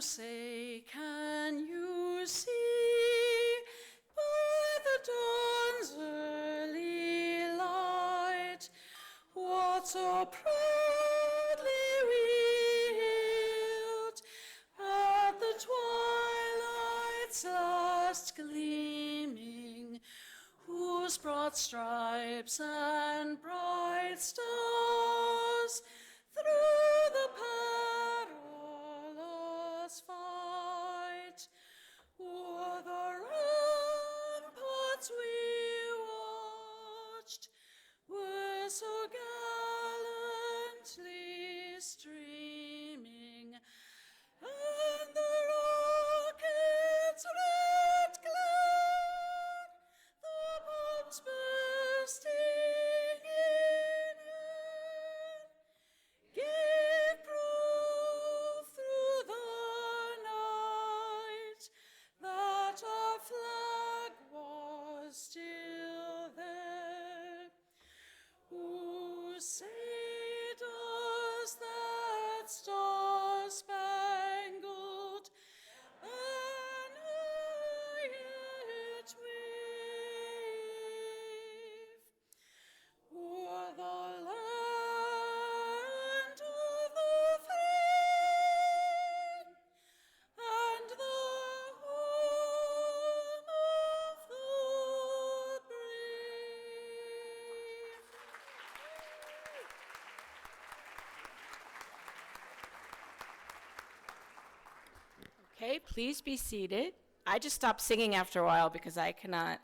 say, can you see by the dawn's early light what so proudly we hailed at the twilight's last gleaming, whose broad stripes and bright stars through the perilous fight o'er the ramparts we watched were so gallantly streaming, and the rockets' red glare, the bombs bursting in air, gave proof through the night that our flag was still there. Who say does that star-spangled banner yet wave o'er the land of the free and the home of the brave? Okay, please be seated. I just stopped singing after a while because I cannot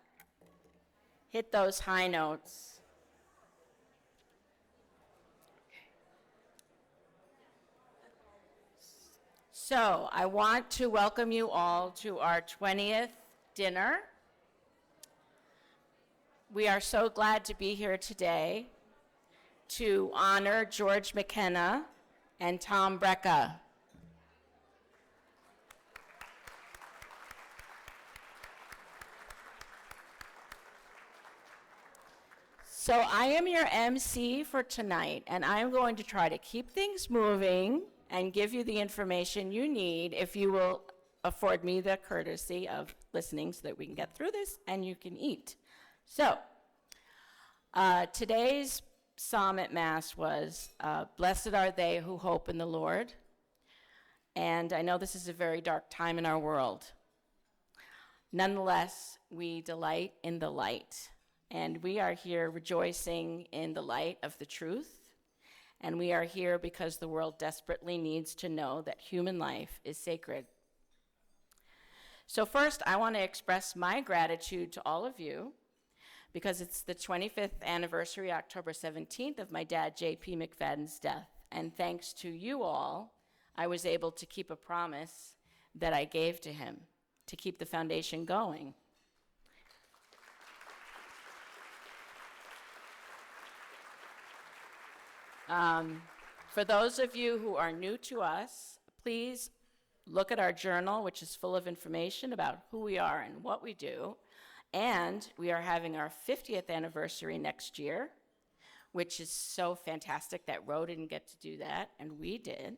hit those high notes. So I want to welcome you all to our 20th dinner. We are so glad to be here today to honor George McKenna and Tom Brejcha. So I am your MC for tonight, and I'm going to try to keep things moving and give you the information you need if you will afford me the courtesy of listening so that we can get through this and you can eat. So today's psalm at Mass was, "Blessed are they who hope in the Lord." And I know this is a very dark time in our world. Nonetheless, we delight in the light. And we are here rejoicing in the light of the truth. And we are here because the world desperately needs to know that human life is sacred. So first, I want to express my gratitude to all of you because it's the 25th anniversary, October 17th, of my dad, J.P. McFadden's death. And thanks to you all, I was able to keep a promise that I gave to him to keep the foundation going. For those of you who are new to us, please look at our journal, which is full of information about who we are and what we do. And we are having our 50th anniversary next year, which is so fantastic that Roe didn't get to do that, and we did.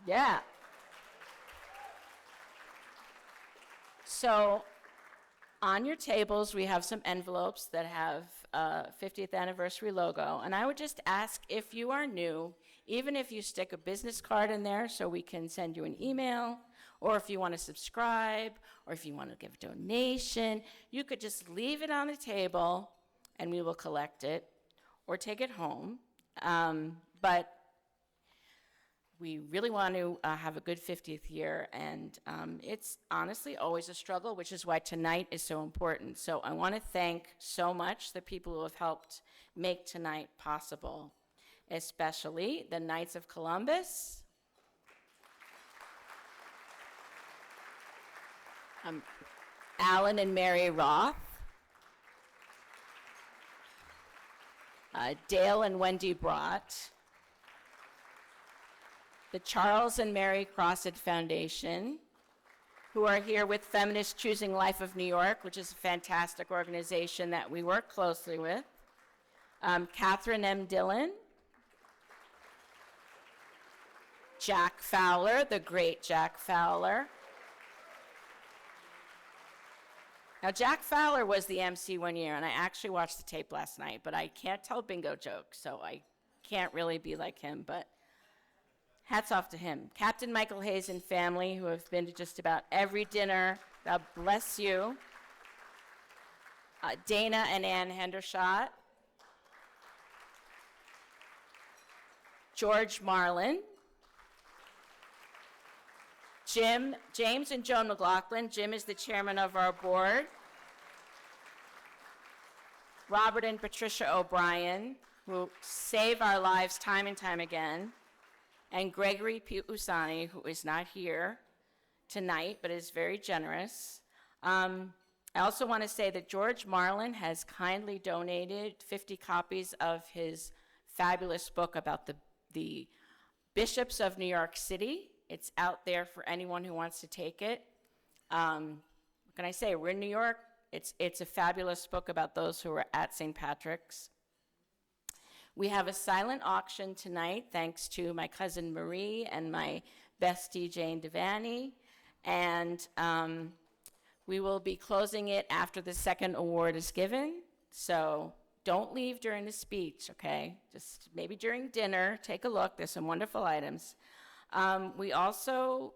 Yeah. So on your tables, we have some envelopes that have 50th anniversary logo. And I would just ask, if you are new, even if you stick a business card in there so we can send you an email, or if you want to subscribe, or if you want to give a donation, you could just leave it on the table and we will collect it or take it home. But we really want to have a good 50th year, and it's honestly always a struggle, which is why tonight is so important. So I want to thank so much the people who have helped make tonight possible, especially the Knights of Columbus, Alan and Mary Roth, Dale and Wendy Brott, the Charles and Mary Crossett Foundation, who are here with Feminists Choosing Life of New York, which is a fantastic organization that we work closely with, Catherine M. Dillon, Jack Fowler, the great Jack Fowler. Now, Jack Fowler was the MC one year, and I actually watched the tape last night, but I can't tell bingo jokes, so I can't really be like him, but hats off to him. Captain Michael Hayes and family, who have been to just about every dinner. God bless you. Dana and Ann Hendershot. George Marlin. James and Joan McLaughlin. Jim is the chairman of our board. Robert and Patricia O'Brien, who save our lives time and time again. And Gregory Usani, who is not here tonight, but is very generous. I also want to say that George Marlin has kindly donated 50 copies of his fabulous book about the bishops of New York City. It's out there for anyone who wants to take it. What can I say? We're in New York. It's a fabulous book about those who are at St. Patrick's. We have a silent auction tonight, thanks to my cousin Marie and my bestie Jane Devaney. And we will be closing it after the second award is given. So don't leave during the speech, okay? Just maybe during dinner, take a look. There's some wonderful items. We also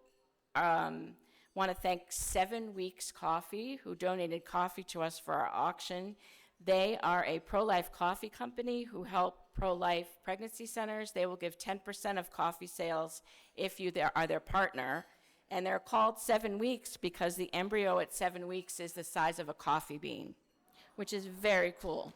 want to thank 7 Weeks Coffee, who donated coffee to us for our auction. They are a pro-life coffee company who help pro-life pregnancy centers. They will give 10% of coffee sales if you are their partner. And they're called 7 Weeks because the embryo at 7 weeks is the size of a coffee bean, which is very cool.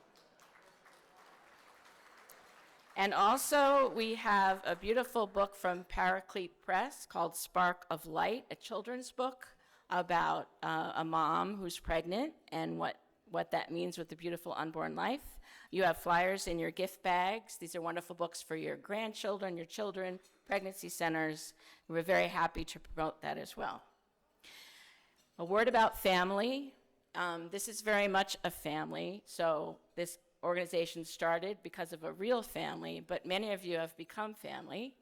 And also, we have a beautiful book from Paraclete Press called Spark of Light, a children's book about a mom who's pregnant and what that means with the beautiful unborn life. You have flyers in your gift bags. These are wonderful books for your grandchildren, your children, pregnancy centers. We're very happy to promote that as well. A word about family. This is very much a family, so this organization started because of a real family, but many of you have become family,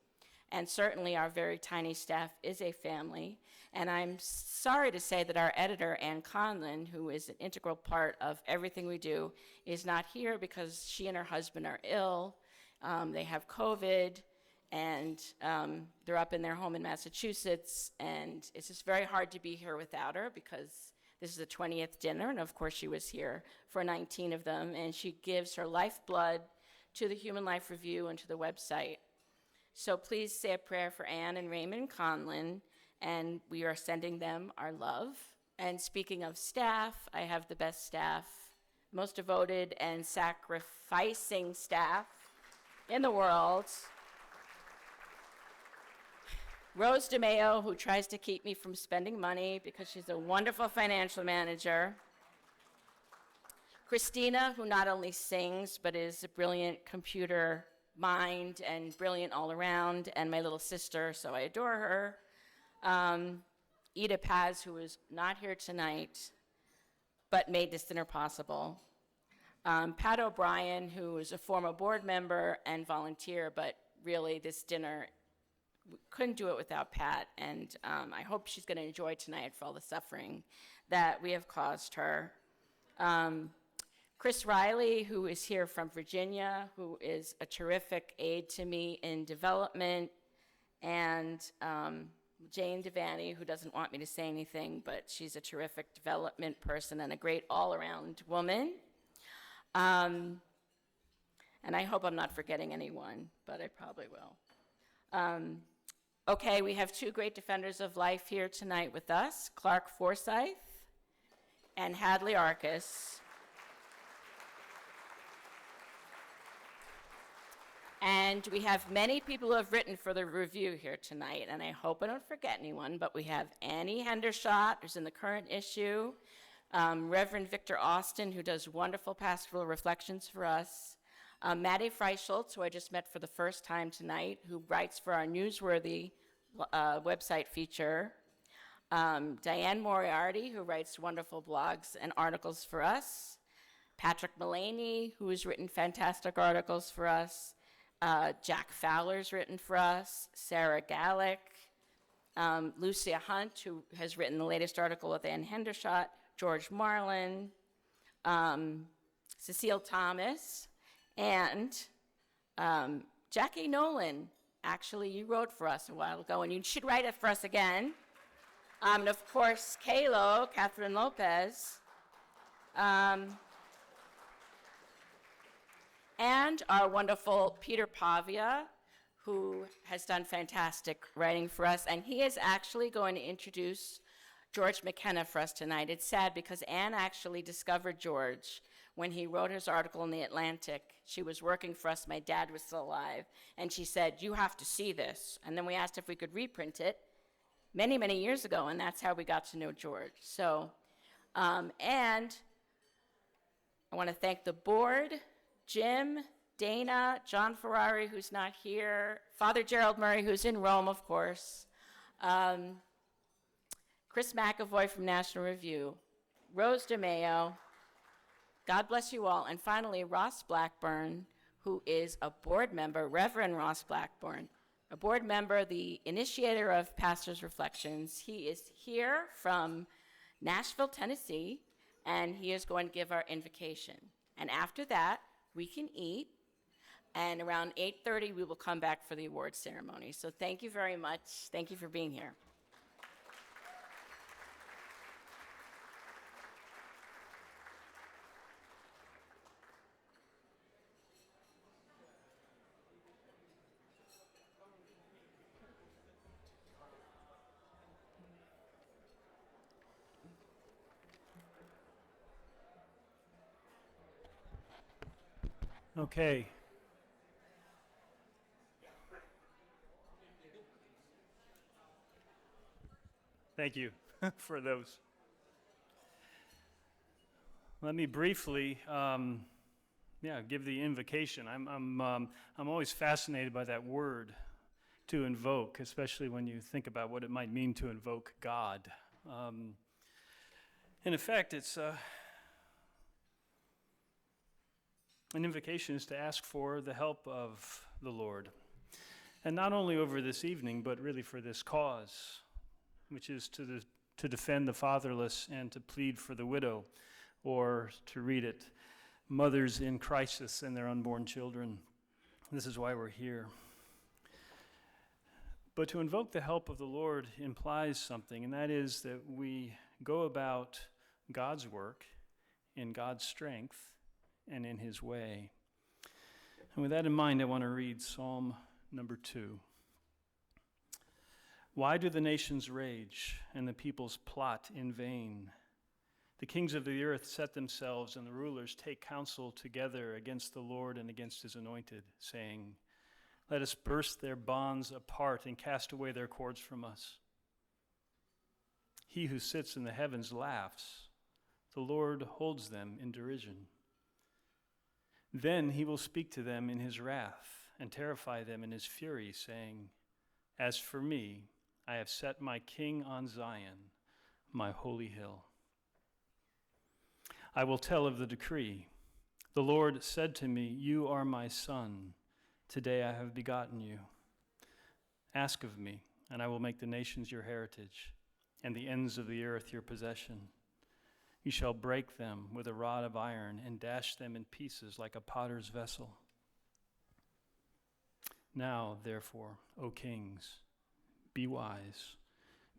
and certainly our very tiny staff is a family. And I'm sorry to say that our editor, Ann Conlon, who is an integral part of everything we do, is not here because she and her husband are ill. They have COVID, and they're up in their home in Massachusetts, and it's just very hard to be here without her because this is the 20th dinner, and of course she was here for 19 of them, and she gives her lifeblood to the Human Life Review and to the website. So please say a prayer for Anne and Raymond Conlon, and we are sending them our love. And speaking of staff, I have the best staff, most devoted and sacrificing staff in the world. Rose DeMeo, who tries to keep me from spending money because she's a wonderful financial manager. Christina, who not only sings, but is a brilliant computer mind and brilliant all around, and my little sister, so I adore her. Ida Paz, who is not here tonight, but made this dinner possible. Pat O'Brien, who is a former board member and volunteer, but really this dinner, we couldn't do it without Pat, and I hope she's going to enjoy tonight for all the suffering that we have caused her. Chris Riley, who is here from Virginia, who is a terrific aid to me in development, and Jane Devaney, who doesn't want me to say anything, but she's a terrific development person and a great all-around woman. And I hope I'm not forgetting anyone, but I probably will. Okay, we have 2 great defenders of life here tonight with us, Clark Forsyth and Hadley Arcus. And we have many people who have written for the review here tonight, and I hope I don't forget anyone, but we have Annie Hendershot, who's in the current issue, Reverend Victor Austin, who does wonderful pastoral reflections for us, Maddie Freischultz, who I just met for the first time tonight, who writes for our Newsworthy website feature, Diane Moriarty, who writes wonderful blogs and articles for us, Patrick Mullaney, who has written fantastic articles for us, Jack Fowler's written for us, Sarah Gallick, Lucia Hunt, who has written the latest article with Ann Hendershot, George Marlin, Cecile Thomas, and Jackie Nolan. Actually, you wrote for us a while ago, and you should write it for us again. And of course, Kalo, Catherine Lopez, and our wonderful Peter Pavia, who has done fantastic writing for us, and he is actually going to introduce George McKenna for us tonight. It's sad because Anne actually discovered George when he wrote his article in The Atlantic. She was working for us, my dad was still alive, and she said, "You have to see this." And then we asked if we could reprint it many, many years ago, and that's how we got to know George. So, and I want to thank the board, Jim, Dana, John Ferrari, who's not here, Father Gerald Murray, who's in Rome, of course, Chris McAvoy from National Review, Rose DeMayo, God bless you all, and finally, Ross Blackburn, who is a board member, Reverend Ross Blackburn, a board member, the initiator of Pastor's Reflections. He is here from Nashville, Tennessee, and he is going to give our invocation. And after that, we can eat, and around 8:30, we will come back for the awards ceremony. So thank you very much. Thank you for being here. Okay. Thank you for those. Let me briefly, give the invocation. I'm always fascinated by that word, to invoke, especially when you think about what it might mean to invoke God. In effect, it's an invocation is to ask for the help of the Lord. And not only over this evening, but really for this cause, which is to defend the fatherless and to plead for the widow, or to read it, mothers in crisis and their unborn children. This is why we're here. But to invoke the help of the Lord implies something, and that is that we go about God's work in God's strength and in his way. And with that in mind, I want to read Psalm number 2. Why do the nations rage and the peoples plot in vain? The kings of the earth set themselves, and the rulers take counsel together against the Lord and against his anointed, saying, "Let us burst their bonds apart and cast away their cords from us." He who sits in the heavens laughs. The Lord holds them in derision. Then he will speak to them in his wrath and terrify them in his fury, saying, "As for me, I have set my king on Zion, my holy hill. I will tell of the decree. The Lord said to me, 'You are my son. Today I have begotten you. Ask of me, and I will make the nations your heritage, and the ends of the earth your possession. You shall break them with a rod of iron and dash them in pieces like a potter's vessel.' Now, therefore, O kings, be wise.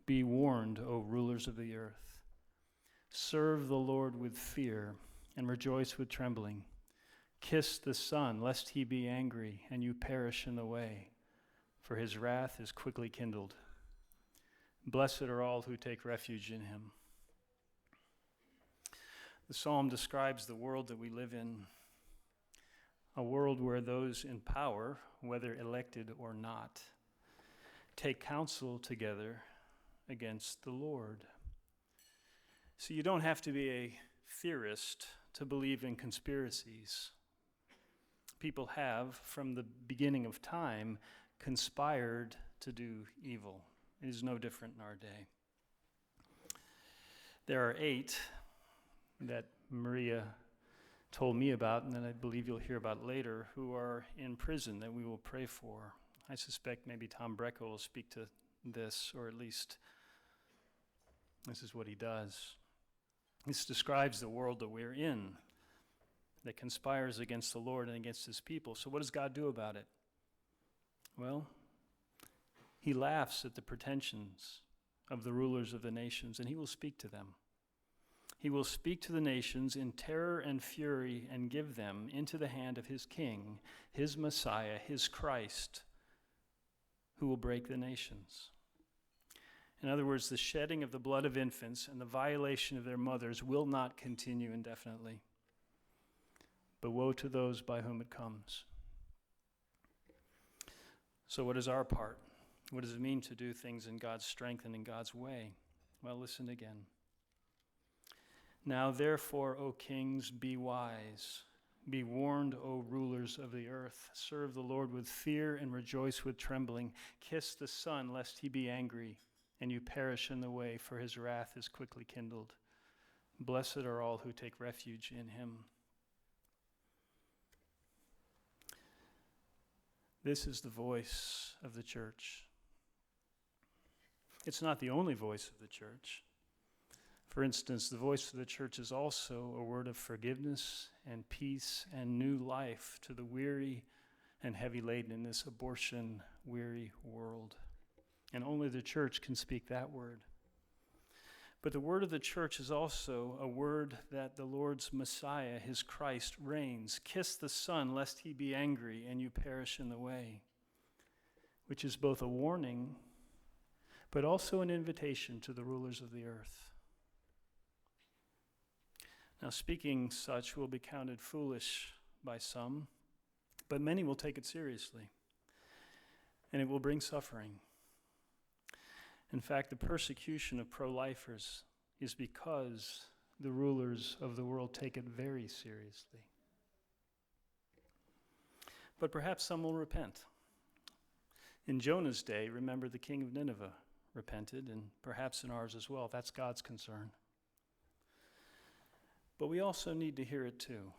Be warned, O rulers of the earth. Serve the Lord with fear and rejoice with trembling. Kiss the Son, lest he be angry and you perish in the way, for his wrath is quickly kindled. Blessed are all who take refuge in him." The psalm describes the world that we live in, a world where those in power, whether elected or not, take counsel together against the Lord. So you don't have to be a theorist to believe in conspiracies. People have, from the beginning of time, conspired to do evil. It is no different in our day. There are 8 that Maria told me about, and then I believe you'll hear about later, who are in prison that we will pray for. I suspect maybe Tom Brejcha will speak to this, or at least this is what he does. This describes the world that we're in, that conspires against the Lord and against his people. So what does God do about it? Well, he laughs at the pretensions of the rulers of the nations, and he will speak to them. He will speak to the nations in terror and fury and give them into the hand of his king, his Messiah, his Christ, who will break the nations. In other words, the shedding of the blood of infants and the violation of their mothers will not continue indefinitely. But woe to those by whom it comes. So what is our part? What does it mean to do things in God's strength and in God's way? Well, listen again. Now therefore, O kings, be wise. Be warned, O rulers of the earth. Serve the Lord with fear and rejoice with trembling. Kiss the Son, lest he be angry, and you perish in the way, for his wrath is quickly kindled. Blessed are all who take refuge in him. This is the voice of the church. It's not the only voice of the church. For instance, the voice of the church is also a word of forgiveness and peace and new life to the weary and heavy laden in this abortion-weary world. And only the church can speak that word. But the word of the church is also a word that the Lord's Messiah, his Christ, reigns. Kiss the Son, lest he be angry and you perish in the way, which is both a warning, but also an invitation to the rulers of the earth. Now, speaking such will be counted foolish by some, but many will take it seriously, and it will bring suffering. In fact, the persecution of pro-lifers is because the rulers of the world take it very seriously. But perhaps some will repent. In Jonah's day, remember, the king of Nineveh repented, and perhaps in ours as well. That's God's concern. But we also need to hear it too,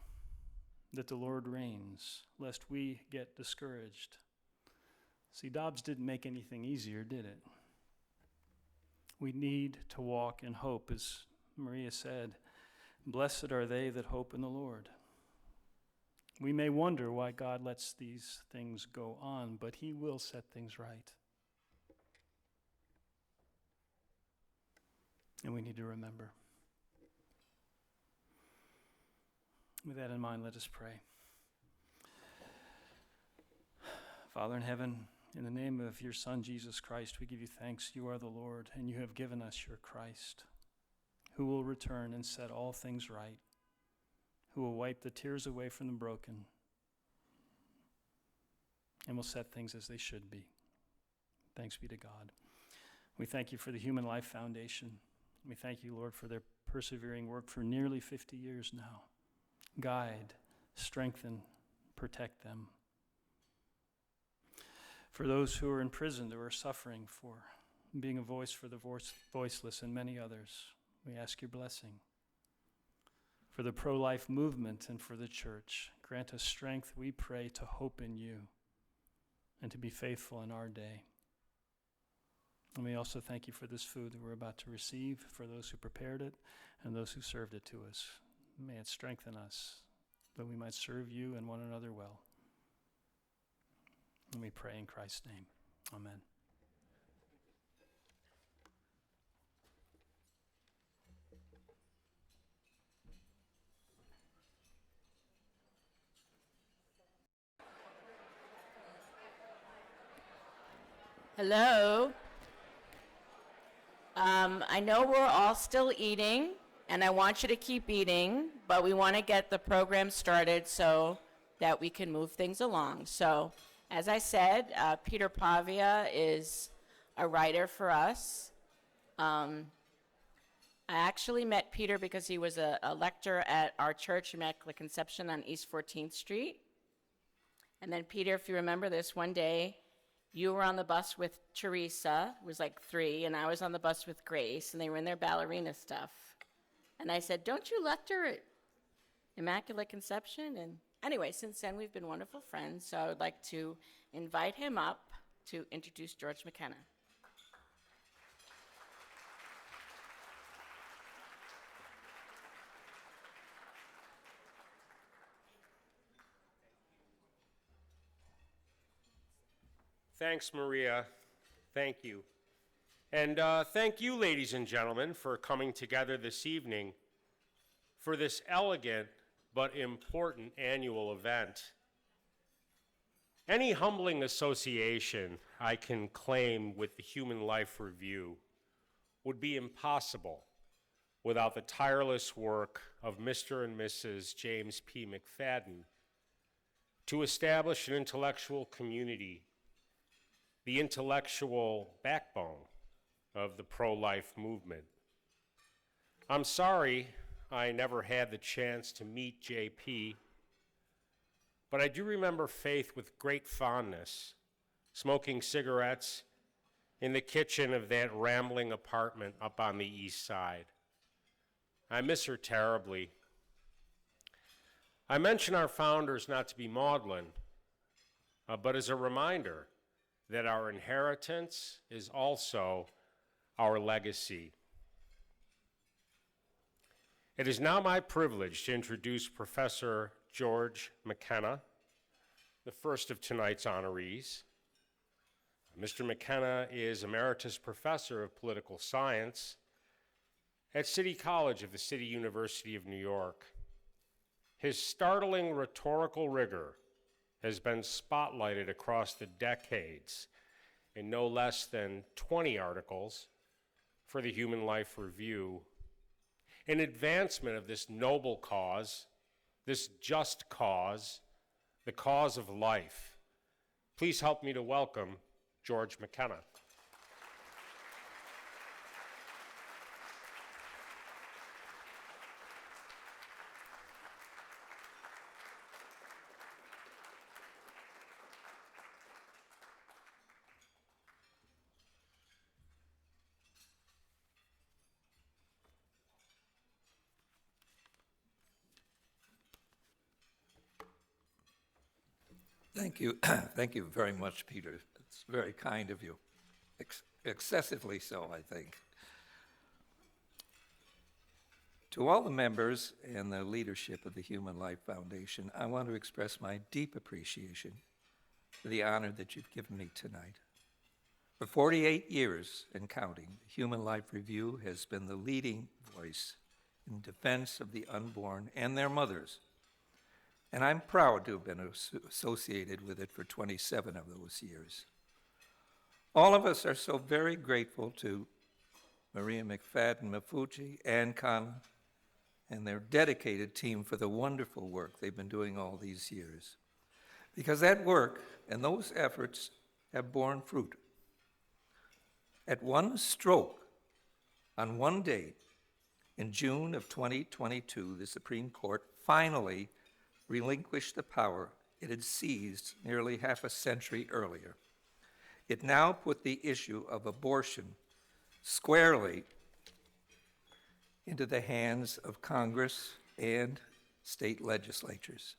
that the Lord reigns, lest we get discouraged. See, Dobbs didn't make anything easier, did it? We need to walk in hope, as Maria said. Blessed are they that hope in the Lord. We may wonder why God lets these things go on, but he will set things right. And we need to remember. With that in mind, let us pray. Father in heaven, in the name of your Son, Jesus Christ, we give you thanks. You are the Lord, and you have given us your Christ, who will return and set all things right, who will wipe the tears away from the broken, and will set things as they should be. Thanks be to God. We thank you for the Human Life Foundation. We thank you, Lord, for their persevering work for nearly 50 years now. Guide, strengthen, protect them. For those who are in prison, who are suffering for being a voice for the voiceless, and many others, we ask your blessing. For the pro-life movement and for the church, grant us strength, we pray, to hope in you and to be faithful in our day. And we also thank you for this food that we're about to receive, for those who prepared it and those who served it to us. May it strengthen us, that we might serve you and one another well. And we pray in Christ's name. Amen. Hello. I know we're all still eating, and I want you to keep eating, but we want to get the program started so that we can move things along. So, as I said, Peter Pavia is a writer for us. I actually met Peter because he was a lector at our church, Immaculate Conception on East 14th Street. And then, Peter, if you remember this, one day you were on the bus with Teresa, who was like 3, and I was on the bus with Grace, and they were in their ballerina stuff. And I said, don't you lecture at Immaculate Conception. And anyway, since then, we've been wonderful friends, so I would like to invite him up to introduce George McKenna. Thanks, Maria. Thank you. And thank you, ladies and gentlemen, for coming together this evening for this elegant but important annual event. Any humbling association I can claim with the Human Life Review would be impossible without the tireless work of Mr. and Mrs. James P. McFadden to establish an intellectual community, the intellectual backbone of the pro-life movement. I'm sorry I never had the chance to meet JP, but I do remember Faith with great fondness, smoking cigarettes in the kitchen of that rambling apartment up on the east side. I miss her terribly. I mention our founders not to be maudlin, but as a reminder that our inheritance is also our legacy. It is now my privilege to introduce Professor George McKenna, the first of tonight's honorees. Mr. McKenna is Emeritus Professor of Political Science at City College of the City University of New York. His startling rhetorical rigor has been spotlighted across the decades in no less than 20 articles for the Human Life Review. In advancement of this noble cause, this just cause, the cause of life, please help me to welcome George McKenna. Thank you. Thank you very much, Peter. It's very kind of you. Excessively so, I think. To all the members and the leadership of the Human Life Foundation, I want to express my deep appreciation for the honor that you've given me tonight. For 48 years and counting, the Human Life Review has been the leading voice in defense of the unborn and their mothers. And I'm proud to have been associated with it for 27 of those years. All of us are so very grateful to Maria McFadden Mafucci, Ann Conlon, and their dedicated team for the wonderful work they've been doing all these years. Because that work and those efforts have borne fruit. At one stroke, on one date, in June of 2022, the Supreme Court finally relinquished the power it had seized nearly half a century earlier. It now put the issue of abortion squarely into the hands of Congress and state legislatures.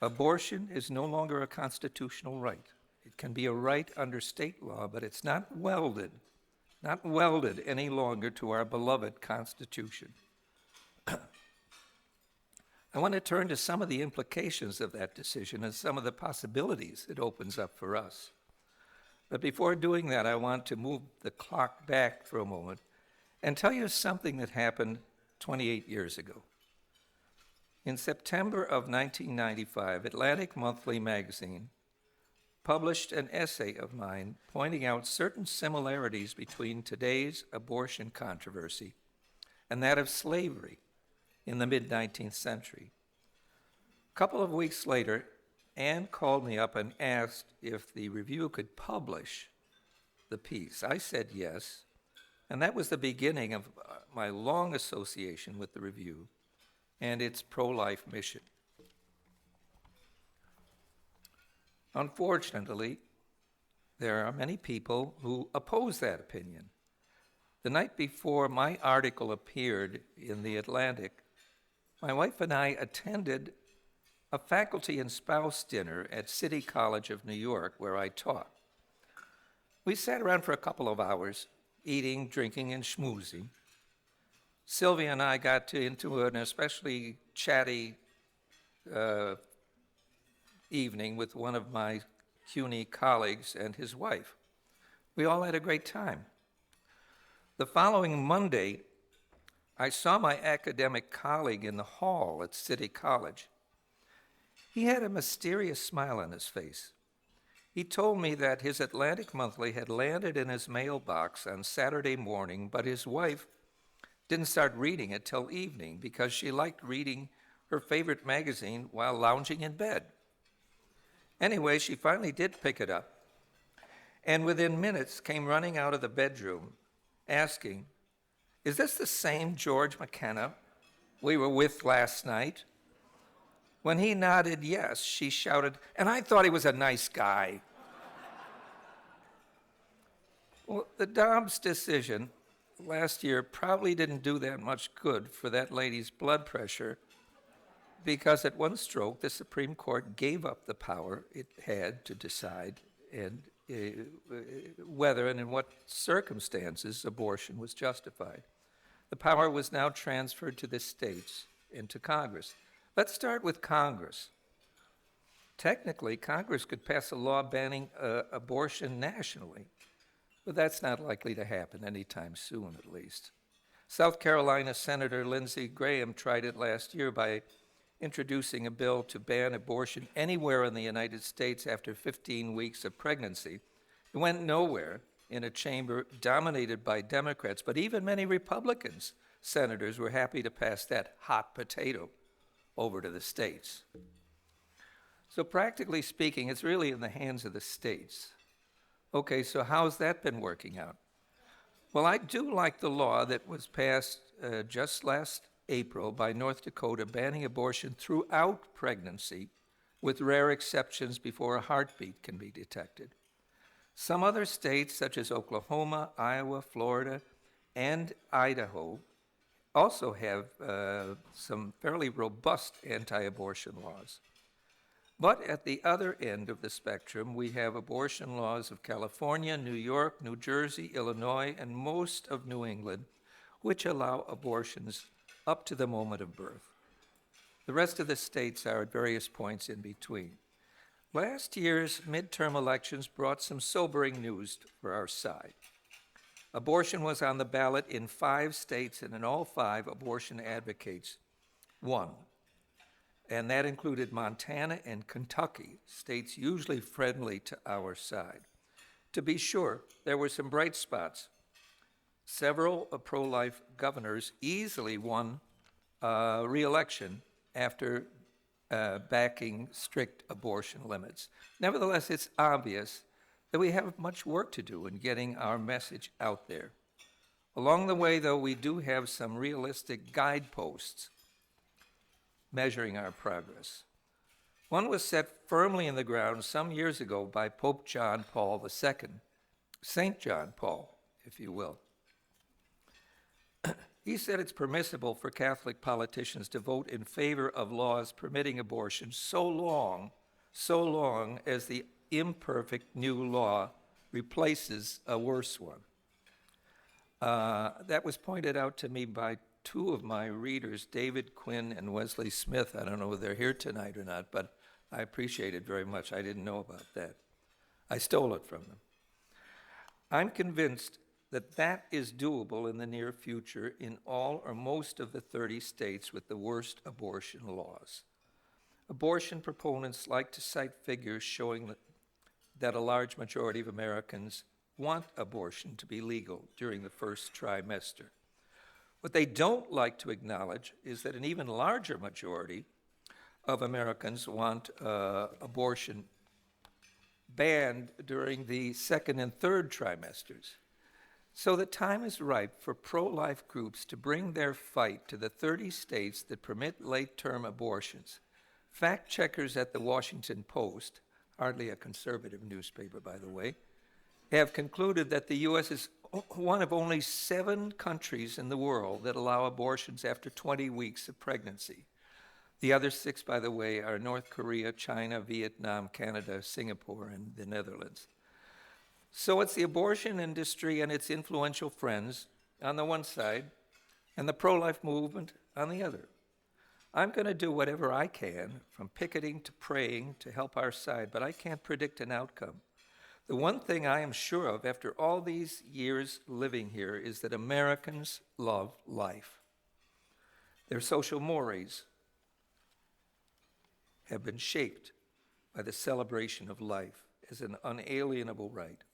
Abortion is no longer a constitutional right. It can be a right under state law, but it's not welded any longer to our beloved Constitution. I want to turn to some of the implications of that decision and some of the possibilities it opens up for us. But before doing that, I want to move the clock back for a moment and tell you something that happened 28 years ago. In September of 1995, Atlantic Monthly magazine published an essay of mine pointing out certain similarities between today's abortion controversy and that of slavery in the mid-19th century. A couple of weeks later, Ann called me up and asked if the review could publish the piece. I said yes, and that was the beginning of my long association with the review and its pro-life mission. Unfortunately, there are many people who oppose that opinion. The night before my article appeared in the Atlantic, my wife and I attended a faculty and spouse dinner at City College of New York, where I taught. We sat around for a couple of hours, eating, drinking, and schmoozing. Sylvia and I got into an especially chatty evening with one of my CUNY colleagues and his wife. We all had a great time. The following Monday, I saw my academic colleague in the hall at City College. He had a mysterious smile on his face. He told me that his Atlantic Monthly had landed in his mailbox on Saturday morning, but his wife didn't start reading it till evening because she liked reading her favorite magazine while lounging in bed. Anyway, she finally did pick it up, and within minutes came running out of the bedroom asking, "Is this the same George McKenna we were with last night?" When he nodded yes, she shouted, "And I thought he was a nice guy." Well, the Dobbs decision last year probably didn't do that much good for that lady's blood pressure, because at one stroke, the Supreme Court gave up the power it had to decide whether and in what circumstances abortion was justified. The power was now transferred to the states and to Congress. Let's start with Congress. Technically, Congress could pass a law banning abortion nationally, but that's not likely to happen anytime soon, at least. South Carolina Senator Lindsey Graham tried it last year by introducing a bill to ban abortion anywhere in the United States after 15 weeks of pregnancy. It went nowhere in a chamber dominated by Democrats, but even many Republicans senators were happy to pass that hot potato over to the states. So practically speaking, it's really in the hands of the states. Okay, so how's that been working out? Well, I do like the law that was passed just last April by North Dakota banning abortion throughout pregnancy, with rare exceptions before a heartbeat can be detected. Some other states, such as Oklahoma, Iowa, Florida, and Idaho, also have some fairly robust anti-abortion laws. But at the other end of the spectrum, we have abortion laws of California, New York, New Jersey, Illinois, and most of New England, which allow abortions up to the moment of birth. The rest of the states are at various points in between. Last year's midterm elections brought some sobering news for our side. Abortion was on the ballot in 5 states, and in all 5, abortion advocates won. And that included Montana and Kentucky, states usually friendly to our side. To be sure, there were some bright spots. Several pro-life governors easily won re-election after backing strict abortion limits. Nevertheless, it's obvious that we have much work to do in getting our message out there. Along the way, though, we do have some realistic guideposts measuring our progress. One was set firmly in the ground some years ago by Pope John Paul II, St. John Paul, if you will. He said it's permissible for Catholic politicians to vote in favor of laws permitting abortion so long as the imperfect new law replaces a worse one. That was pointed out to me by 2 of my readers, David Quinn and Wesley Smith. I don't know whether they're here tonight or not, but I appreciate it very much. I didn't know about that. I stole it from them. I'm convinced that that is doable in the near future in all or most of the 30 states with the worst abortion laws. Abortion proponents like to cite figures showing that a large majority of Americans want abortion to be legal during the first trimester. What they don't like to acknowledge is that an even larger majority of Americans want abortion banned during the second and third trimesters. So the time is ripe for pro-life groups to bring their fight to the 30 states that permit late-term abortions. Fact checkers at the Washington Post, hardly a conservative newspaper, by the way, have concluded that the U.S. is one of only 7 countries in the world that allow abortions after 20 weeks of pregnancy. The other 6, by the way, are North Korea, China, Vietnam, Canada, Singapore, and the Netherlands. So it's the abortion industry and its influential friends on the one side, and the pro-life movement on the other. I'm going to do whatever I can, from picketing to praying, to help our side, but I can't predict an outcome. The one thing I am sure of after all these years living here is that Americans love life. Their social mores have been shaped by the celebration of life as an unalienable right.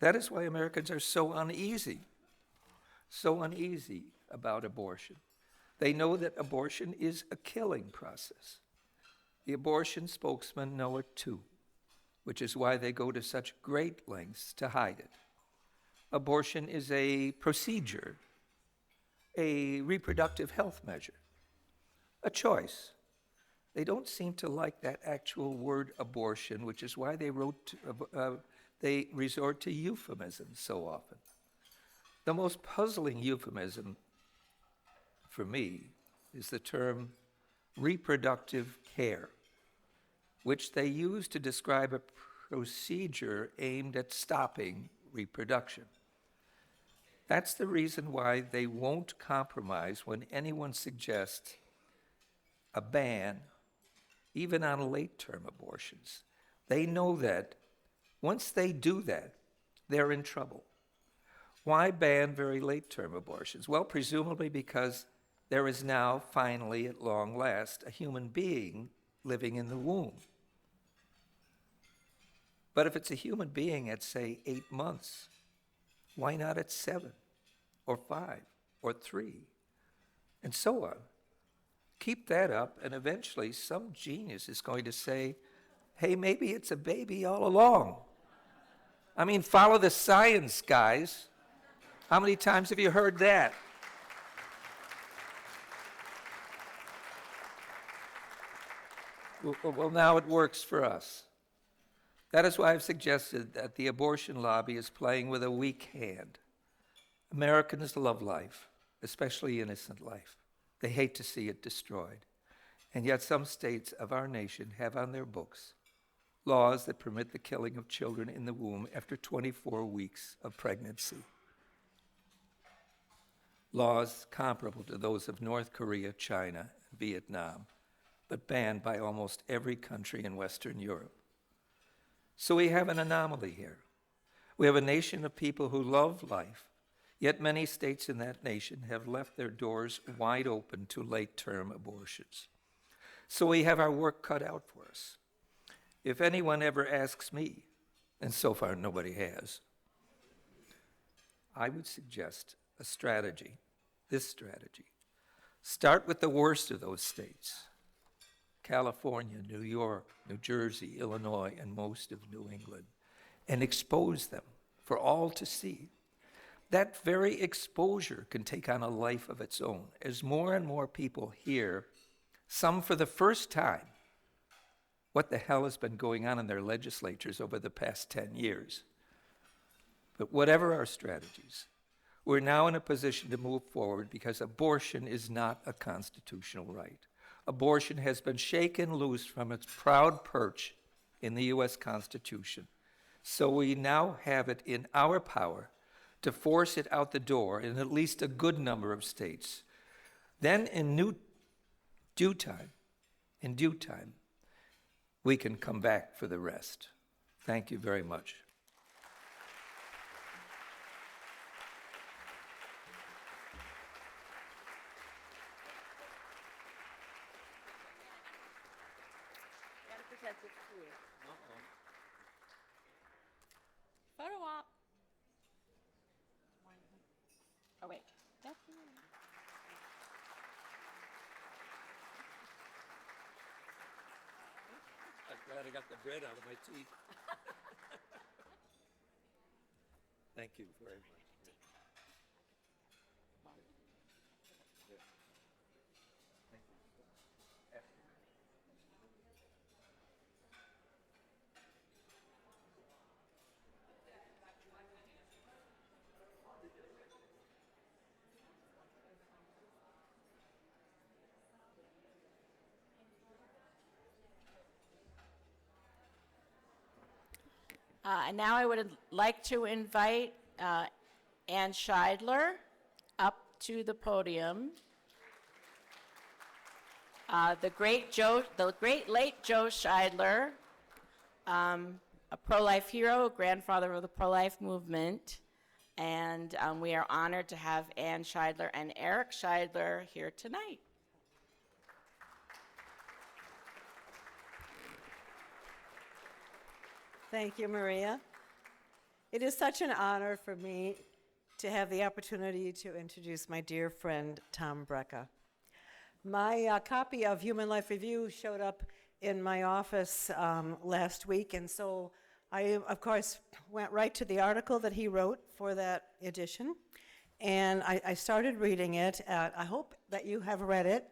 That is why Americans are so uneasy about abortion. They know that abortion is a killing process. The abortion spokesmen know it too, which is why they go to such great lengths to hide it. Abortion is a procedure, a reproductive health measure, a choice. They don't seem to like that actual word abortion, which is why they resort to euphemisms so often. The most puzzling euphemism for me is the term reproductive care, which they use to describe a procedure aimed at stopping reproduction. That's the reason why they won't compromise when anyone suggests a ban, even on late-term abortions. They know that once they do that, they're in trouble. Why ban very late-term abortions? Well, presumably because there is now, finally, at long last, a human being living in the womb. But if it's a human being at, say, 8 months, why not at 7 or 5 or 3, and so on? Keep that up, and eventually some genius is going to say, hey, maybe it's a baby all along. I mean, follow the science, guys. How many times have you heard that? Well, now it works for us. That is why I've suggested that the abortion lobby is playing with a weak hand. Americans love life, especially innocent life. They hate to see it destroyed. And yet some states of our nation have on their books laws that permit the killing of children in the womb after 24 weeks of pregnancy. Laws comparable to those of North Korea, China, and Vietnam, but banned by almost every country in Western Europe. So we have an anomaly here. We have a nation of people who love life, yet many states in that nation have left their doors wide open to late-term abortions. So we have our work cut out for us. If anyone ever asks me, and so far nobody has, I would suggest a strategy, this strategy. Start with the worst of those states: California, New York, New Jersey, Illinois, and most of New England, and expose them for all to see. That very exposure can take on a life of its own as more and more people hear, some for the first time, what the hell has been going on in their legislatures over the past 10 years. But whatever our strategies, we're now in a position to move forward because abortion is not a constitutional right. Abortion has been shaken loose from its proud perch in the U.S. Constitution. So we now have it in our power to force it out the door in at least a good number of states. Then in due time, we can come back for the rest. Thank you very much. Photo op. Oh, wait. That's you. I'm glad I got the bread out of my teeth. Thank you very much. And now I would like to invite Ann Scheidler up to the podium. The great late Joe Scheidler, a pro-life hero, grandfather of the pro-life movement, and we are honored to have Ann Scheidler and Eric Scheidler here tonight. Thank you, Maria. It is such an honor for me to have the opportunity to introduce my dear friend, Tom Brejcha. My copy of Human Life Review showed up in my office last week, and so I, of course, went right to the article that he wrote for that edition, and I started reading it. I hope that you have read it.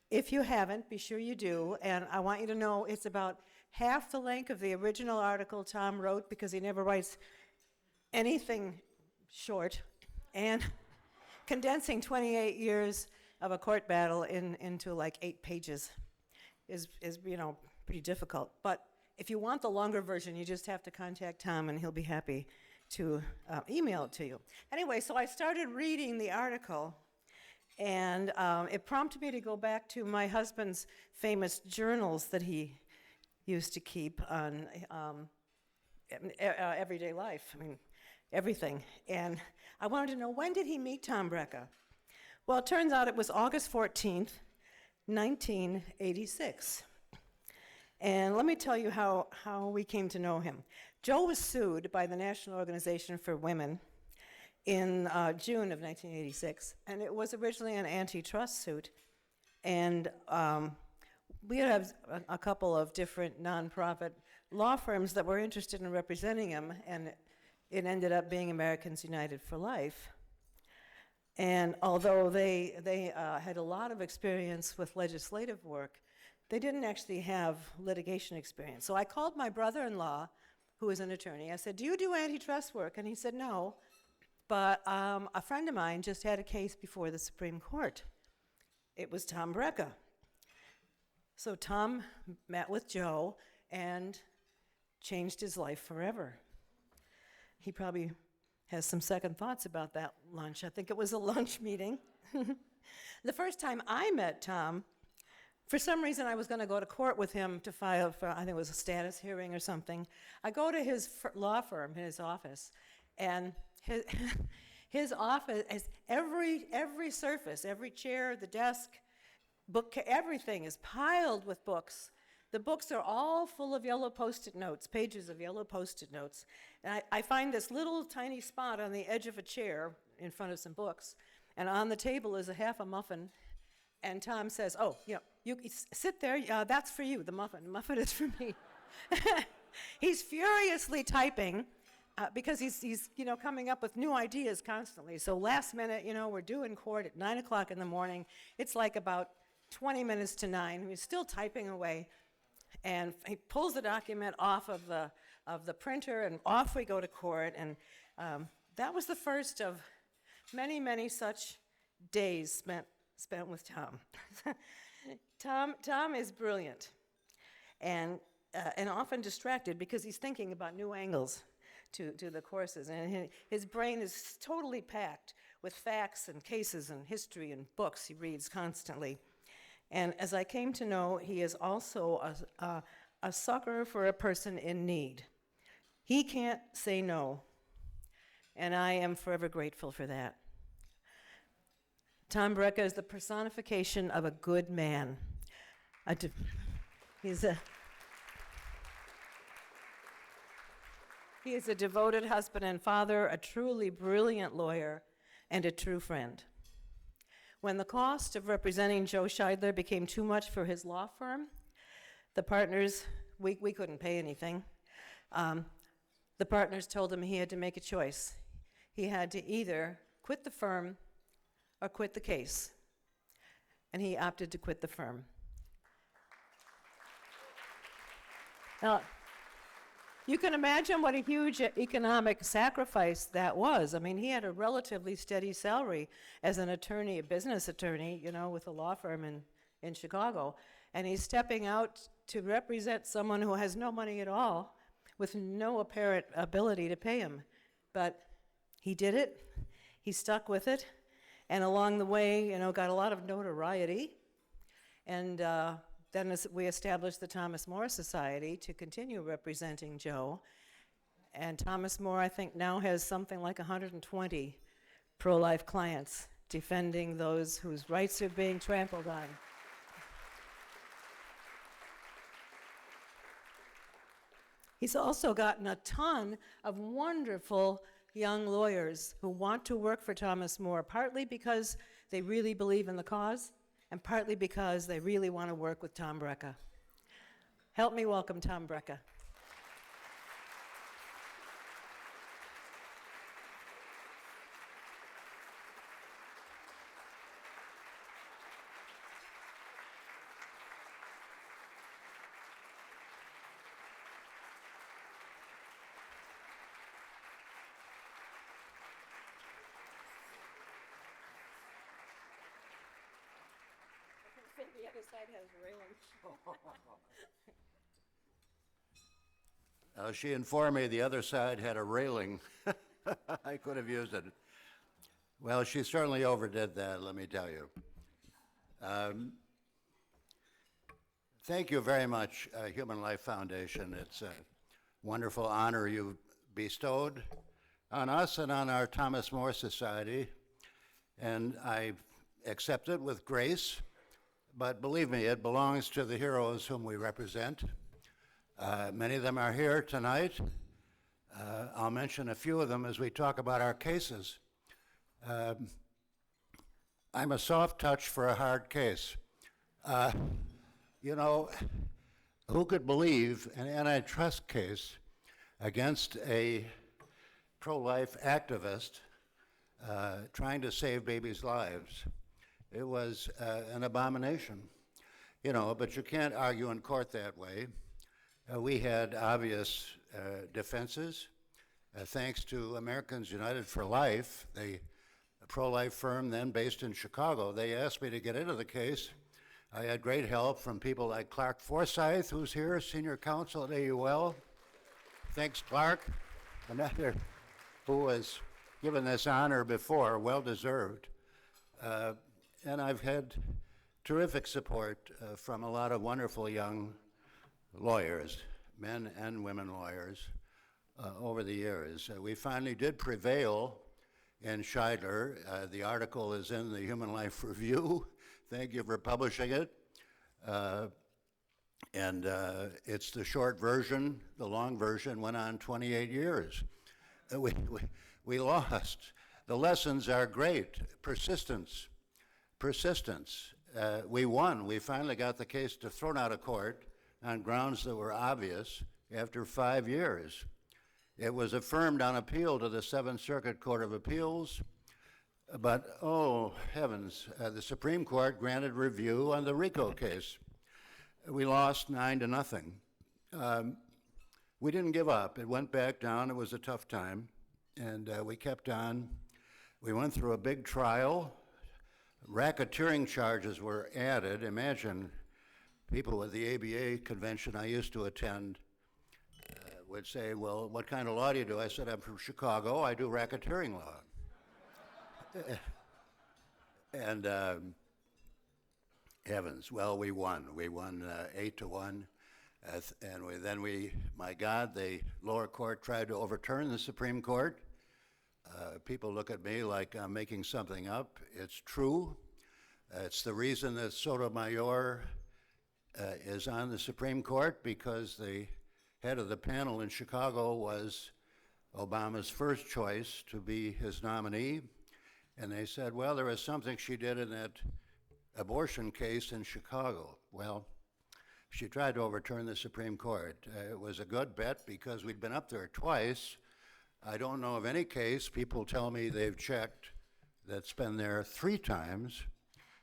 If you haven't, be sure you do, and I want you to know it's about half the length of the original article Tom wrote, because he never writes anything short, and condensing 28 years of a court battle into like 8 pages is pretty difficult. But if you want the longer version, you just have to contact Tom, and he'll be happy to email it to you. Anyway, so I started reading the article, and it prompted me to go back to my husband's famous journals that he used to keep on everyday life. I mean, everything. And I wanted to know, when did he meet Tom Brejcha? Well, it turns out it was August 14th, 1986. And let me tell you how we came to know him. Joe was sued by the National Organization for Women in June of 1986, and it was originally an antitrust suit. And we had a couple of different nonprofit law firms that were interested in representing him, and it ended up being Americans United for Life. And although they had a lot of experience with legislative work, they didn't actually have litigation experience. So I called my brother-in-law, who is an attorney. I said, "Do you do antitrust work?" And he said, "No, but a friend of mine just had a case before the Supreme Court. It was Tom Brejcha." So Tom met with Joe and changed his life forever. He probably has some second thoughts about that lunch. I think it was a lunch meeting. The first time I met Tom, for some reason I was going to go to court with him to file for, I think it was a status hearing or something. I go to his law firm, his office, and his office is every surface, every chair, the desk, book, everything is piled with books. The books are all full of yellow Post-it notes, pages of yellow Post-it notes. And I find this little tiny spot on the edge of a chair in front of some books, and on the table is a half a muffin. And Tom says, "Oh, you sit there, that's for you, the muffin. The muffin is for me." He's furiously typing because he's coming up with new ideas constantly. So last minute, we're due in court at 9 o'clock in the morning. It's like about 20 minutes to 9. He's still typing away. And he pulls the document off of the printer, and off we go to court. And that was the first of many, many such days spent with Tom. Tom is brilliant and often distracted because he's thinking about new angles to the courses. And his brain is totally packed with facts and cases and history and books he reads constantly. And as I came to know, he is also a sucker for a person in need. He can't say no, and I am forever grateful for that. Tom Brejcha is the personification of a good man. He is a devoted husband and father, a truly brilliant lawyer, and a true friend. When the cost of representing Joe Scheidler became too much for his law firm, the partners, we couldn't pay anything. The partners told him he had to make a choice. He had to either quit the firm or quit the case. And he opted to quit the firm. Now, you can imagine what a huge economic sacrifice that was. I mean, he had a relatively steady salary as an attorney, a business attorney, with a law firm in Chicago. And he's stepping out to represent someone who has no money at all, with no apparent ability to pay him. But he did it, he stuck with it, and along the way, got a lot of notoriety. And then we established the Thomas More Society to continue representing Joe. And Thomas More, I think, now has something like 120 pro-life clients defending those whose rights are being trampled on. He's also gotten a ton of wonderful young lawyers who want to work for Thomas More, partly because they really believe in the cause, and partly because they really want to work with Tom Brejcha. Help me welcome Tom Brejcha. The other side has railing. She informed me the other side had a railing. I could have used it. Well, she certainly overdid that, let me tell you. Thank you very much, Human Life Foundation. It's a wonderful honor you've bestowed on us and on our Thomas More Society, and I accept it with grace. But believe me, it belongs to the heroes whom we represent. Many of them are here tonight. I'll mention a few of them as we talk about our cases. I'm a soft touch for a hard case. Who could believe an antitrust case against a pro-life activist trying to save babies' lives? It was an abomination, but you can't argue in court that way. We had obvious defenses. Thanks to Americans United for Life, the pro-life firm then based in Chicago, they asked me to get into the case. I had great help from people like Clark Forsyth, who's here, senior counsel at AUL. Thanks, Clark. Another who was given this honor before, well-deserved. And I've had terrific support from a lot of wonderful young lawyers, men and women lawyers, over the years. We finally did prevail in Scheidler. The article is in the Human Life Review. Thank you for publishing it. And it's the short version. The long version went on 28 years. We lost. The lessons are great. Persistence. We won. We finally got the case thrown out of court on grounds that were obvious after 5 years. It was affirmed on appeal to the Seventh Circuit Court of Appeals, but oh heavens, the Supreme Court granted review on the RICO case. We lost 9-0. We didn't give up. It went back down. It was a tough time, and we kept on. We went through a big trial. Racketeering charges were added. Imagine people at the ABA convention I used to attend would say, well, what kind of law do you do? I said, I'm from Chicago. I do racketeering law. And heavens, well, we won. We won 8-1. My God, the lower court tried to overturn the Supreme Court. People look at me like I'm making something up. It's true. It's the reason that Sotomayor is on the Supreme Court, because the head of the panel in Chicago was Obama's first choice to be his nominee. And they said, well, there was something she did in that abortion case in Chicago. Well, she tried to overturn the Supreme Court. It was a good bet because we'd been up there twice. I don't know of any case, people tell me they've checked, that's been there 3 times.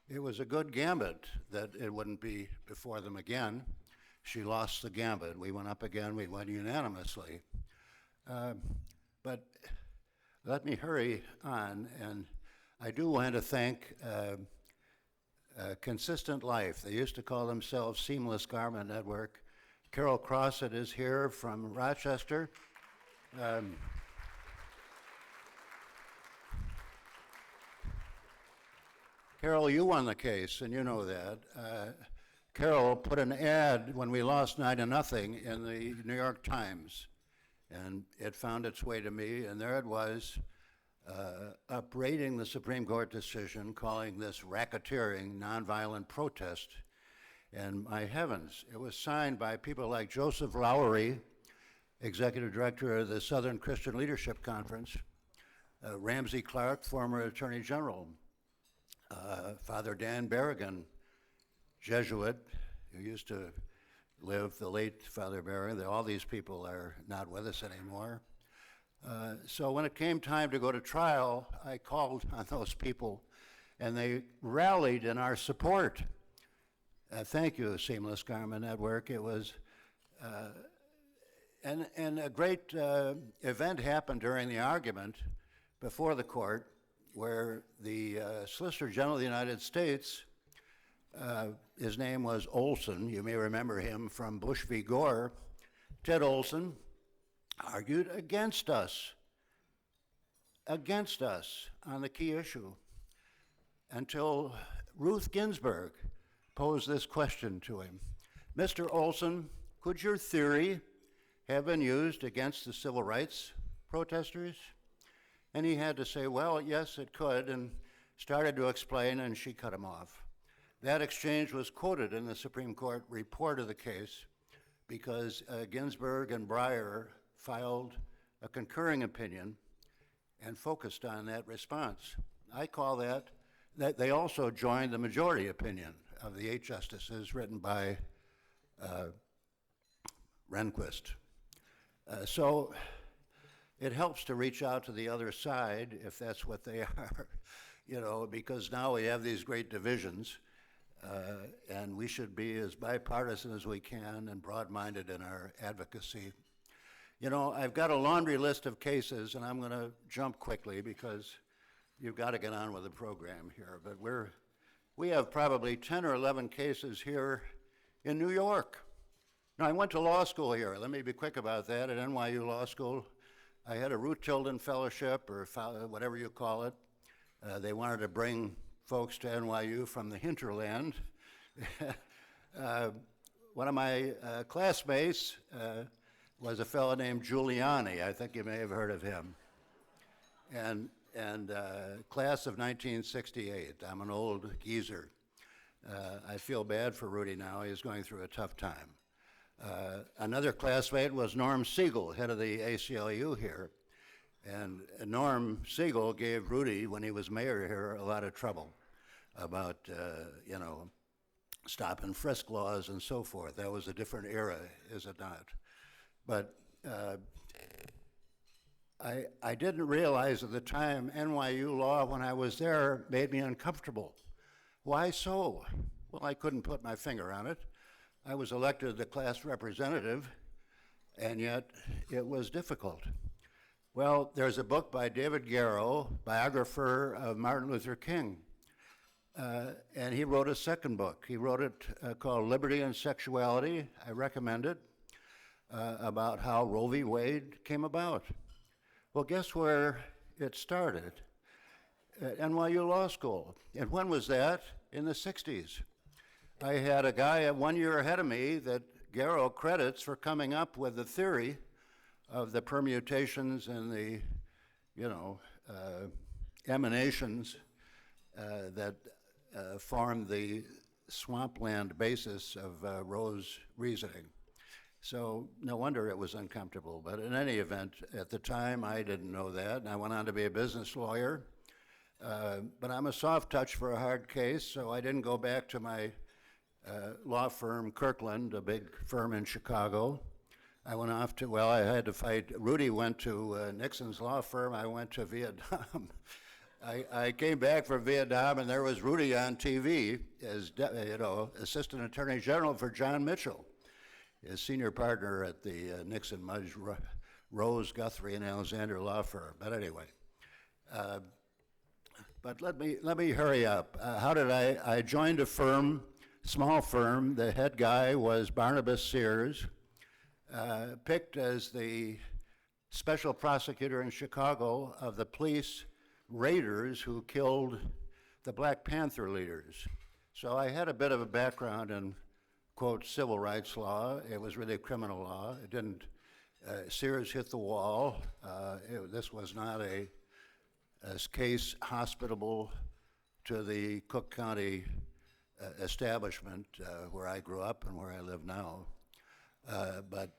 It was a good gambit that it wouldn't be before them again. She lost the gambit. We went up again, we won unanimously. But let me hurry on, and I do want to thank Consistent Life. They used to call themselves Seamless Garment Network. Carol Crossett is here from Rochester. Carol, you won the case, and you know that. Carol put an ad when we lost 9-0 in the New York Times, and it found its way to me, and there it was, upbraiding the Supreme Court decision, calling this racketeering, nonviolent protest. And my heavens, it was signed by people like Joseph Lowery, executive director of the Southern Christian Leadership Conference, Ramsey Clark, former Attorney General, Father Dan Berrigan, Jesuit, who used to live, the late Father Berrigan. All these people are not with us anymore. So when it came time to go to trial, I called on those people, and they rallied in our support. Thank you, Seamless Garment Network. It was, and a great event happened during the argument before the court, where the Solicitor General of the United States, his name was Olson, you may remember him from Bush v. Gore, Ted Olson, argued against us on the key issue, until Ruth Ginsburg posed this question to him. Mr. Olson, could your theory have been used against the civil rights protesters? And he had to say, well, yes, it could, and started to explain, and she cut him off. That exchange was quoted in the Supreme Court report of the case because Ginsburg and Breyer filed a concurring opinion and focused on that response. I call that they also joined the majority opinion of the 8 justices written by Rehnquist. So it helps to reach out to the other side, if that's what they are, because now we have these great divisions, and we should be as bipartisan as we can and broad-minded in our advocacy. I've got a laundry list of cases, and I'm going to jump quickly because you've got to get on with the program here, but we have probably 10 or 11 cases here in New York. Now, I went to law school here. Let me be quick about that. At NYU Law School, I had a Ruth Tilden Fellowship, or whatever you call it. They wanted to bring folks to NYU from the hinterland. One of my classmates was a fellow named Giuliani. I think you may have heard of him. And class of 1968. I'm an old geezer. I feel bad for Rudy now. He's going through a tough time. Another classmate was Norm Siegel, head of the ACLU here. And Norm Siegel gave Rudy, when he was mayor here, a lot of trouble about, stop and frisk laws and so forth. That was a different era, is it not? But I didn't realize at the time NYU law, when I was there, made me uncomfortable. Why so? Well, I couldn't put my finger on it. I was elected the class representative, and yet it was difficult. Well, there's a book by David Garrow, biographer of Martin Luther King, and he wrote a second book. He wrote it called Liberty and Sexuality. I recommend it, about how Roe v. Wade came about. Well, guess where it started? At NYU Law School. And when was that? In the 60s. I had a guy 1 year ahead of me that Garrow credits for coming up with the theory of the permutations and the, emanations that formed the swampland basis of Roe's reasoning. So no wonder it was uncomfortable. But in any event, at the time, I didn't know that, and I went on to be a business lawyer. But I'm a soft touch for a hard case, so I didn't go back to my law firm, Kirkland, a big firm in Chicago. I went off to, I had to fight. Rudy went to Nixon's law firm. I went to Vietnam. I came back from Vietnam, and there was Rudy on TV as, Assistant Attorney General for John Mitchell, his senior partner at the Nixon, Mudge, Rose, Guthrie, and Alexander law firm. But anyway, but let me hurry up. How did I joined a firm, small firm. The head guy was Barnabas Sears. picked as the special prosecutor in Chicago of the police raiders who killed the Black Panther leaders. So I had a bit of a background in, quote, civil rights law. It was really criminal law. It didn't, Sears hit the wall. This was not a case hospitable to the Cook County establishment where I grew up and where I live now. But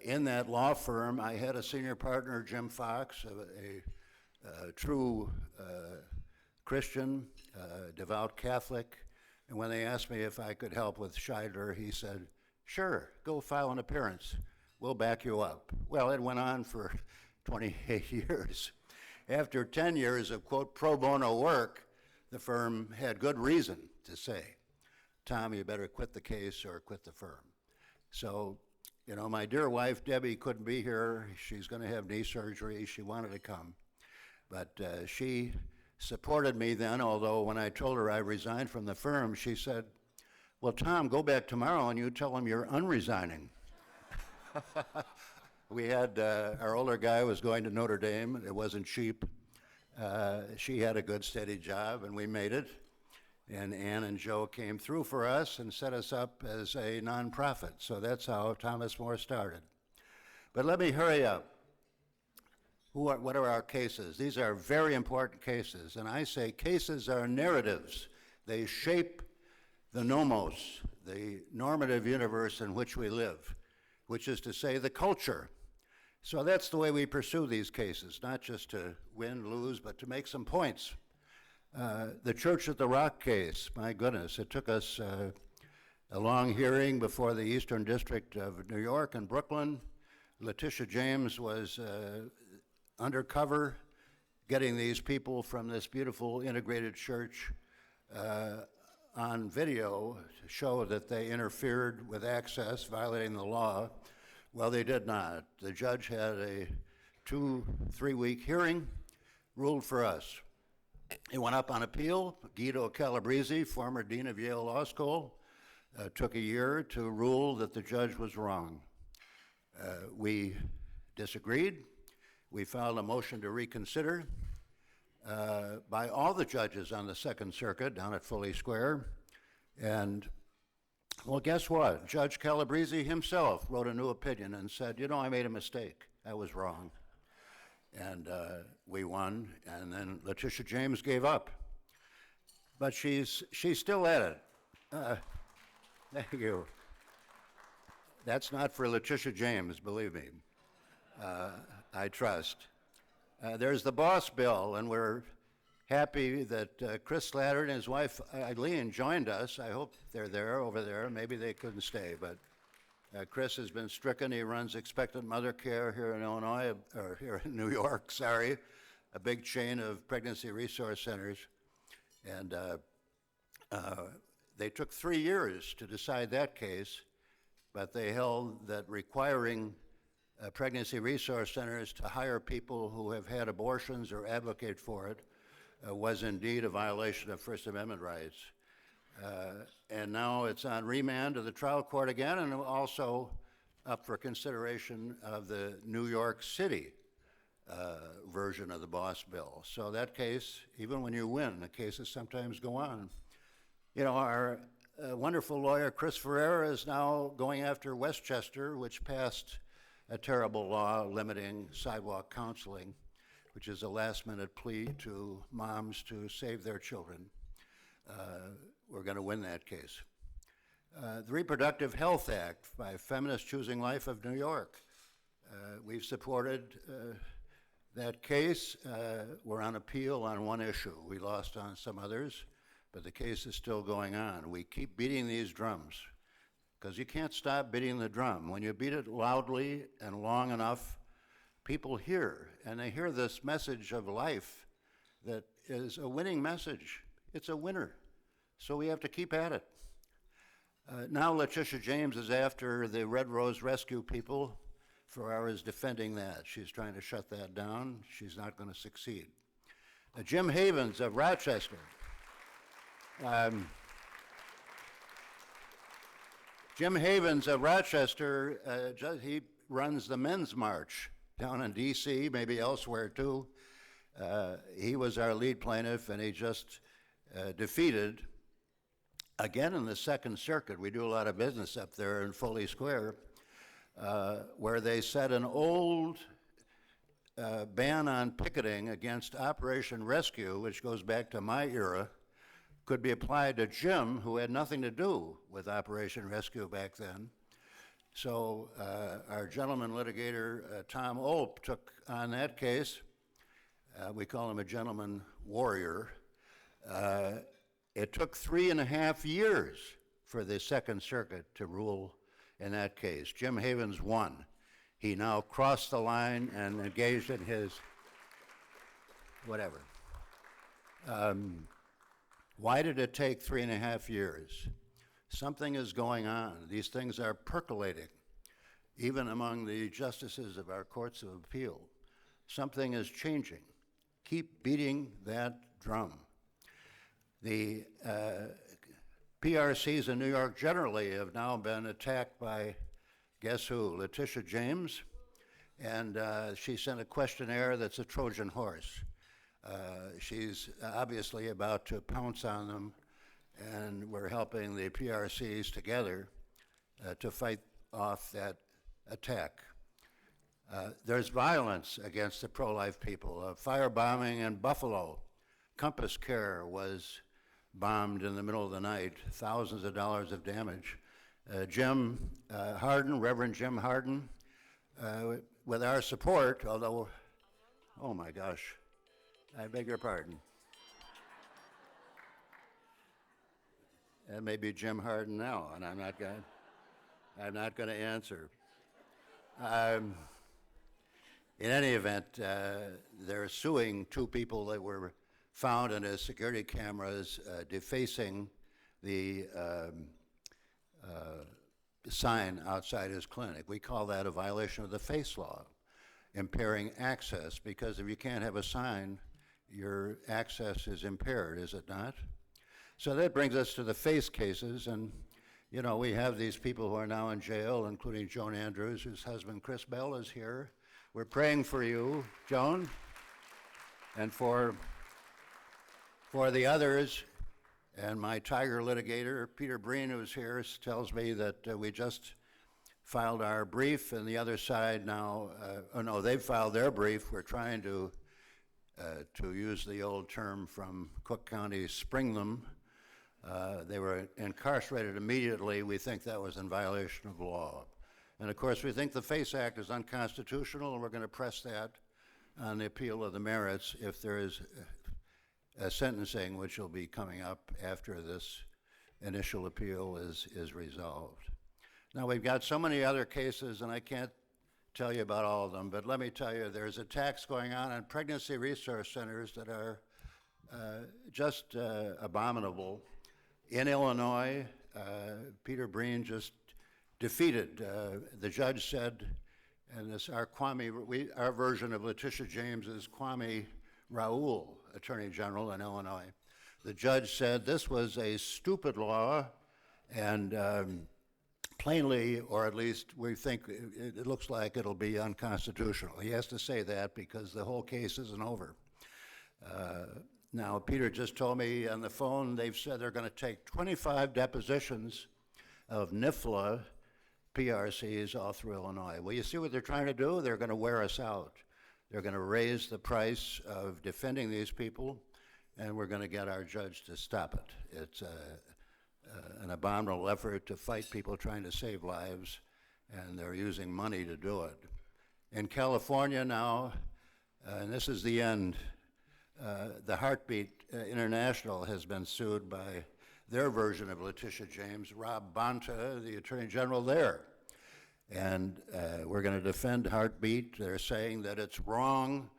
in that law firm, I had a senior partner, Jim Fox, a true Christian, devout Catholic. And when they asked me if I could help with Scheidler, he said, "Sure, go file an appearance. We'll back you up." Well, it went on for 28 years. After 10 years of, quote, pro bono work, the firm had good reason to say, "Tom, you better quit the case or quit the firm." So, you know, my dear wife, Debbie, couldn't be here. She's going to have knee surgery. She wanted to come. But she supported me then, although when I told her I resigned from the firm, she said, "Well, Tom, go back tomorrow and you tell them you're unresigning." We had, our older guy was going to Notre Dame. It wasn't cheap. She had a good, steady job, and we made it. And Ann and Joe came through for us and set us up as a nonprofit. So that's how Thomas More started. But let me hurry up. What are our cases? These are very important cases. And I say cases are narratives. They shape the nomos, the normative universe in which we live, which is to say the culture. So that's the way we pursue these cases, not just to win, lose, but to make some points. The Church at the Rock case, my goodness, it took us a long hearing before the Eastern District of New York and Brooklyn. Letitia James was undercover, getting these people from this beautiful integrated church on video to show that they interfered with access, violating the law. Well, they did not. The judge had a 2-3 week hearing, ruled for us. It went up on appeal. Guido Calabrese, former dean of Yale Law School, took a year to rule that the judge was wrong. We disagreed. We filed a motion to reconsider by all the judges on the Second Circuit down at Foley Square. And, well, guess what? Judge Calabrese himself wrote a new opinion and said, "You know, I made a mistake. I was wrong." And we won, and then Letitia James gave up. But she's still at it. Thank you. That's not for Letitia James, believe me. I trust. There's the boss bill, and we're happy that Chris Slatter and his wife Eileen joined us. I hope they're there, over there. Maybe they couldn't stay, but Chris has been stricken. He runs expectant mother care here in Illinois, or here in New York, sorry, a big chain of pregnancy resource centers. And they took 3 years to decide that case, but they held that requiring pregnancy resource centers to hire people who have had abortions or advocate for it was indeed a violation of First Amendment rights. And now it's on remand to the trial court again, and also up for consideration of the New York City version of the boss bill. So that case, even when you win, the cases sometimes go on. You know, our wonderful lawyer, Chris Ferreira, is now going after Westchester, which passed a terrible law limiting sidewalk counseling, which is a last-minute plea to moms to save their children. We're going to win that case. The Reproductive Health Act by Feminists Choosing Life of New York. We've supported that case. We're on appeal on one issue. We lost on some others, but the case is still going on. We keep beating these drums because you can't stop beating the drum. When you beat it loudly and long enough, people hear, and they hear this message of life that is a winning message. It's a winner. So we have to keep at it. Now Letitia James is after the Red Rose Rescue people. Ferrara's defending that. She's trying to shut that down. She's not going to succeed. Jim Havens of Rochester. Jim Havens of Rochester, he runs the Men's March down in D.C., maybe elsewhere too. He was our lead plaintiff, and he just defeated, again in the Second Circuit, we do a lot of business up there in Foley Square, where they said an old ban on picketing against Operation Rescue, which goes back to my era, could be applied to Jim, who had nothing to do with Operation Rescue back then. So our gentleman litigator, Tom Olp, took on that case. We call him a gentleman warrior. It took 3.5 years for the Second Circuit to rule in that case. Jim Havens won. He now crossed the line and engaged in his whatever. Why did it take 3.5 years? Something is going on. These things are percolating, even among the justices of our courts of appeal. Something is changing. Keep beating that drum. The PRCs in New York generally have now been attacked by, guess who, Letitia James, and she sent a questionnaire that's a Trojan horse. She's obviously about to pounce on them, and we're helping the PRCs together to fight off that attack. There's violence against the pro-life people. A firebombing in Buffalo. Compass Care was bombed in the middle of the night, thousands of dollars of damage. Jim Harden, Reverend Jim Harden, with our support, although, oh my gosh, I beg your pardon. That may be Jim Harden now, and I'm not going to answer. In any event, they're suing 2 people that were found in his security cameras defacing the sign outside his clinic. We call that a violation of the face law, impairing access, because if you can't have a sign, your access is impaired, is it not? So that brings us to the face cases, and you know, we have these people who are now in jail, including Joan Andrews, whose husband Chris Bell is here. We're praying for you, Joan, and for the others. And my tiger litigator, Peter Breen, who's here, tells me that we just filed our brief, and the other side now, oh no, they've filed their brief. We're trying to use the old term from Cook County, spring them. They were incarcerated immediately. We think that was in violation of law. And of course, we think the FACE Act is unconstitutional, and we're going to press that on the appeal of the merits if there is a sentencing, which will be coming up after this initial appeal is resolved. Now, we've got so many other cases, and I can't tell you about all of them, but let me tell you, there's attacks going on pregnancy resource centers that are just abominable. In Illinois, Peter Breen just defeated, the judge said, and this our version of Letitia James is Kwame Raoul, Attorney General in Illinois. The judge said this was a stupid law, and plainly, or at least we think it looks like it'll be unconstitutional. He has to say that because the whole case isn't over. Now, Peter just told me on the phone, they've said they're going to take 25 depositions of NIFLA PRCs all through Illinois. Well, you see what they're trying to do? They're going to wear us out. They're going to raise the price of defending these people, and we're going to get our judge to stop it. It's an abominable effort to fight people trying to save lives, and they're using money to do it. In California now, and this is the end, the Heartbeat International has been sued by their version of Letitia James, Rob Bonta, the Attorney General there. And we're going to defend Heartbeat. They're saying that it's wrong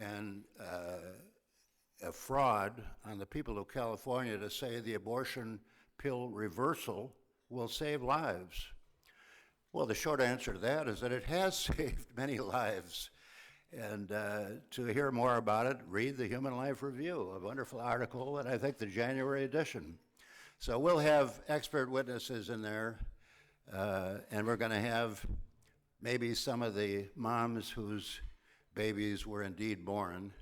and a fraud on the people of California to say the abortion pill reversal will save lives. Well, the short answer to that is that it has saved many lives. And to hear more about it, read the Human Life Review, a wonderful article, and I think the January edition. So we'll have expert witnesses in there. And we're going to have maybe some of the moms whose babies were indeed born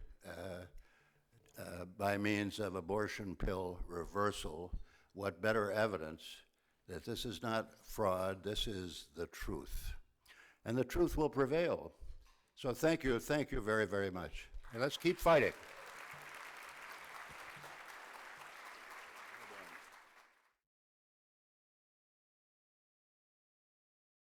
by means of abortion pill reversal. What better evidence that this is not fraud, this is the truth. And the truth will prevail. So thank you very, very much. And let's keep fighting.